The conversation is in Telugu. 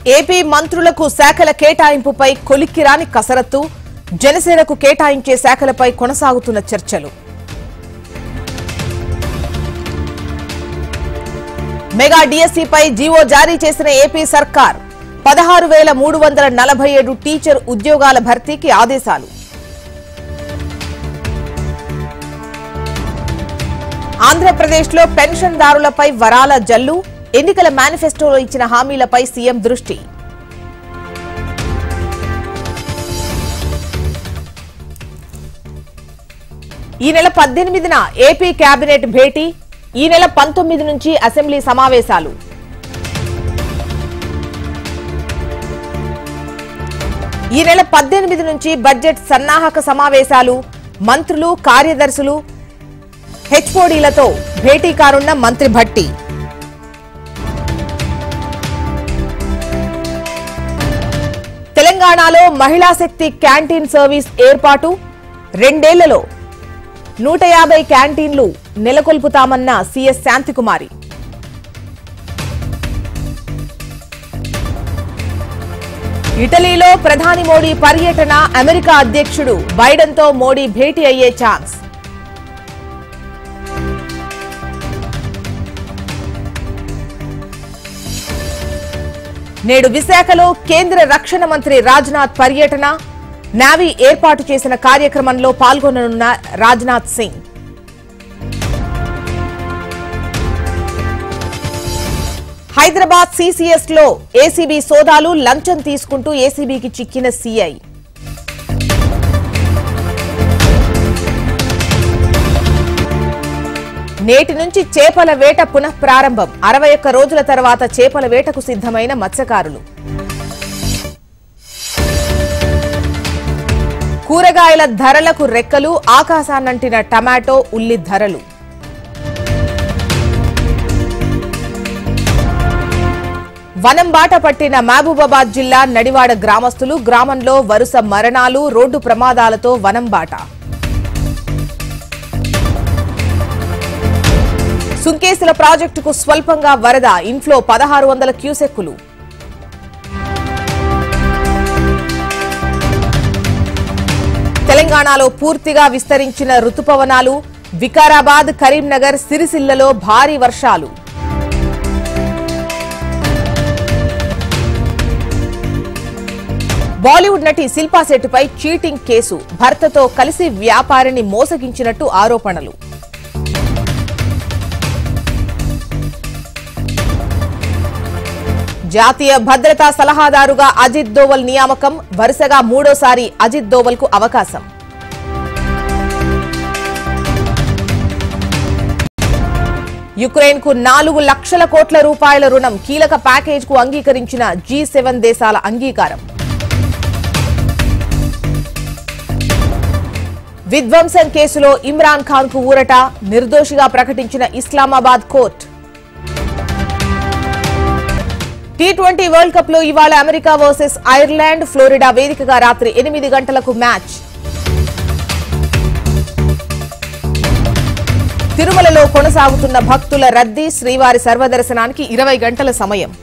ఏపీ మంత్రులకు శాఖల కేటాయింపుపై కొలిక్కిరాని కసరత్తు, జనసేనకు కేటాయించే శాఖలపై కొనసాగుతున్న చర్చలు. మెగా డిఎస్సీపై జీవో జారీ చేసిన ఏపీ సర్కార్ 16,347 టీచర్ ఉద్యోగాల భర్తీకి ఆదేశాలు. ఆంధ్రప్రదేశ్లో పెన్షన్దారులపై వరాల జల్లు, ఎన్నికల మేనిఫెస్టోలో ఇచ్చిన హామీలపై సీఎం దృష్టి. ఈ నెల 18న ఏపీ కేబినెట్ భేటీ, ఈ నెల 19 నుంచి అసెంబ్లీ సమావేశాలు. ఈ నెల 18 నుంచి బడ్జెట్ సన్నాహక సమావేశాలు, మంత్రులు, కార్యదర్శులు, హెచ్ఓడీలతో భేటీ కానున్న మంత్రి భట్టి. తెలంగాణలో మహిళా శక్తి క్యాంటీన్ సర్వీస్ ఏర్పాటు, 2 ఏళ్లలో 150 క్యాంటీన్లు నెలకొల్పుతామన్న సీఎస్ శాంతికుమారి. ఇటలీలో ప్రధాని మోడీ పర్యటన, అమెరికా అధ్యక్షుడు బైడెన్తో మోడీ భేటీ అయ్యే ఛాన్స్. నేడు విశాఖలో కేంద్ర రక్షణ మంత్రి రాజ్నాథ్ పర్యటన, నేవీ ఏర్పాటు చేసిన కార్యక్రమంలో పాల్గొననున్న రాజ్నాథ్ సింగ్. హైదరాబాద్ సీసీఎస్ లో ఏసీబీ సోదాలు, లంచం తీసుకుంటూ ఏసీబీకి చిక్కిన సీఐ. నేటి నుంచి చేపల వేట పునః ప్రారంభం, 61 రోజుల తర్వాత చేపల వేటకు సిద్ధమైన మత్స్యకారులు. కూరగాయల ధరలకు రెక్కలు, ఆకాశాన్నంటిన టమాటో, ఉల్లి ధరలు. వనం బాట పట్టిన మహబూబాబాద్ జిల్లా నడివాడ గ్రామస్తులు, గ్రామంలో వరుస మరణాలు, రోడ్డు ప్రమాదాలతో వనం బాట. సుంకేసుల ప్రాజెక్టుకు స్వల్పంగా వరద, ఇన్ఫ్లో 1600 క్యూసెక్కులు. తెలంగాణలో పూర్తిగా విస్తరించిన రుతుపవనాలు, వికారాబాద్, కరీంనగర్, సిరిసిల్లలో భారీ వర్షాలు. బాలీవుడ్ నటి శిల్పా శెట్టిపై చీటింగ్ కేసు, భర్తతో కలిసి వ్యాపారిని మోసగించినట్టు ఆరోపణలు. జాతీయ భద్రతా సలహాదారుగా అజిత్ దోవల్ నియామకం, వరుసగా 3వసారి అజిత్ దోవల్ కు అవకాశం. యుక్రెయిన్ కు 4 లక్షల కోట్ల రూపాయల రుణం, కీలక ప్యాకేజ్ కు అంగీకరించిన G7 దేశాల అంగీకారం. విధ్వంసం కేసులో ఇమ్రాన్ ఖాన్ కు ఊరట, నిర్దోషిగా ప్రకటించిన Islamabad court. T20 world cup లో ఇవాళ అమెరికా వర్సెస్ ఐర్లాండ్, ఫ్లోరిడా వేదికగా రాత్రి 8 గంటలకు మ్యాచ్. తిరుమలలో కొనసాగుతున్న భక్తుల రద్దీ, శ్రీవారి సర్వదర్శనానికి 20 గంటల సమయం.